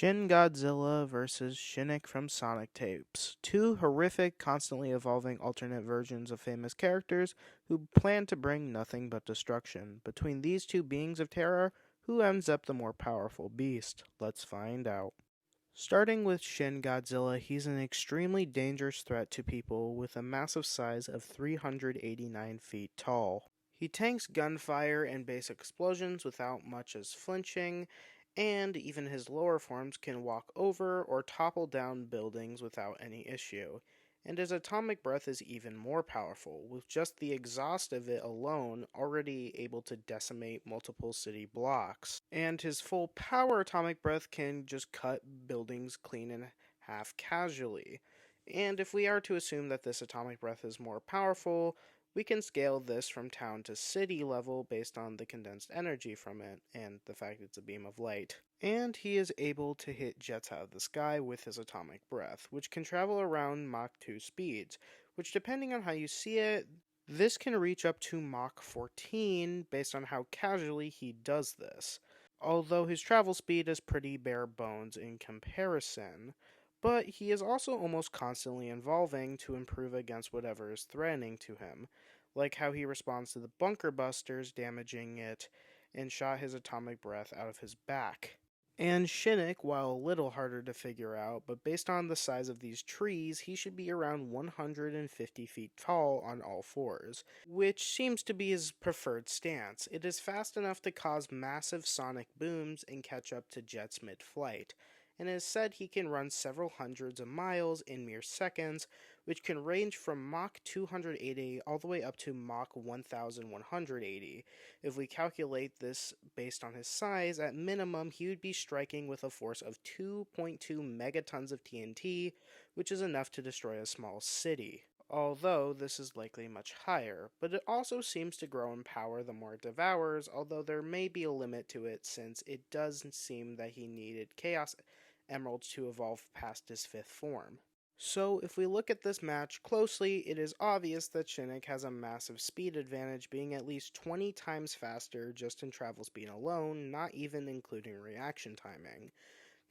Shin Godzilla vs. Shinic from Sonic Tapes. Two horrific, constantly evolving alternate versions of famous characters who plan to bring nothing but destruction. Between these two beings of terror, who ends up the more powerful beast? Let's find out. Starting with Shin Godzilla, he's an extremely dangerous threat to people with a massive size of 389 feet tall. He tanks gunfire and basic explosions without much as flinching, and even his lower forms can walk over or topple down buildings without any issue. And his atomic breath is even more powerful, with just the exhaust of it alone already able to decimate multiple city blocks. And his full power atomic breath can just cut buildings clean in half casually. And if we are to assume that this atomic breath is more powerful, we can scale this from town to city level based on the condensed energy from it and the fact it's a beam of light. And he is able to hit jets out of the sky with his atomic breath, which can travel around Mach 2 speeds, which depending on how you see it, this can reach up to Mach 14 based on how casually he does this. Although his travel speed is pretty bare bones in comparison, but he is also almost constantly evolving to improve against whatever is threatening to him, like how he responds to the bunker busters damaging it and shot his atomic breath out of his back. And Shinic, while a little harder to figure out, but based on the size of these trees, he should be around 150 feet tall on all fours, which seems to be his preferred stance. It is fast enough to cause massive sonic booms and catch up to jets mid-flight, and it is said he can run several hundreds of miles in mere seconds, which can range from Mach 280 all the way up to Mach 1180. If we calculate this based on his size, at minimum he would be striking with a force of 2.2 megatons of TNT, which is enough to destroy a small city. Although this is likely much higher, but it also seems to grow in power the more it devours, although there may be a limit to it since it does seem that he needed Chaos Emeralds to evolve past his fifth form. So, if we look at this match closely, it is obvious that Shinic has a massive speed advantage, being at least 20 times faster just in travel speed alone, not even including reaction timing.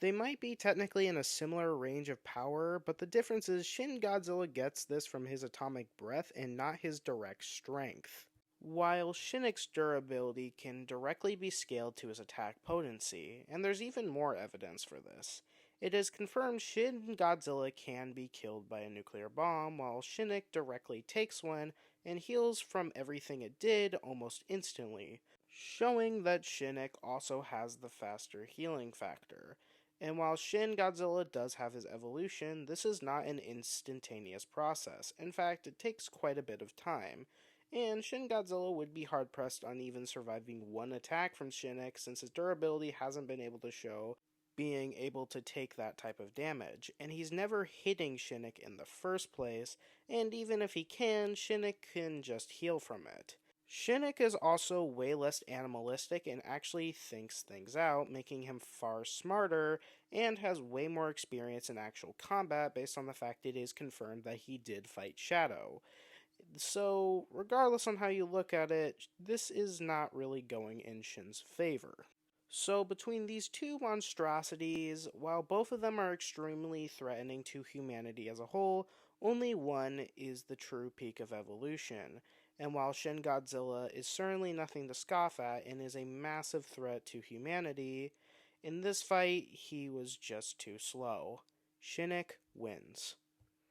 They might be technically in a similar range of power, but the difference is Shin Godzilla gets this from his atomic breath and not his direct strength, while Shinic's durability can directly be scaled to his attack potency, and there's even more evidence for this. It is confirmed Shin Godzilla can be killed by a nuclear bomb, while Shinic directly takes one and heals from everything it did almost instantly, showing that Shinic also has the faster healing factor. And while Shin Godzilla does have his evolution, this is not an instantaneous process. In fact, it takes quite a bit of time, and Shin Godzilla would be hard-pressed on even surviving one attack from Shinic since his durability hasn't been able to show being able to take that type of damage, and he's never hitting Shinic in the first place, and even if he can, Shinic can just heal from it. Shinic is also way less animalistic and actually thinks things out, making him far smarter, and has way more experience in actual combat based on the fact it is confirmed that he did fight Shadow. So, regardless on how you look at it, this is not really going in Shin's favor. So, between these two monstrosities, while both of them are extremely threatening to humanity as a whole, only one is the true peak of evolution. And while Shin Godzilla is certainly nothing to scoff at and is a massive threat to humanity, in this fight he was just too slow. Shinic wins.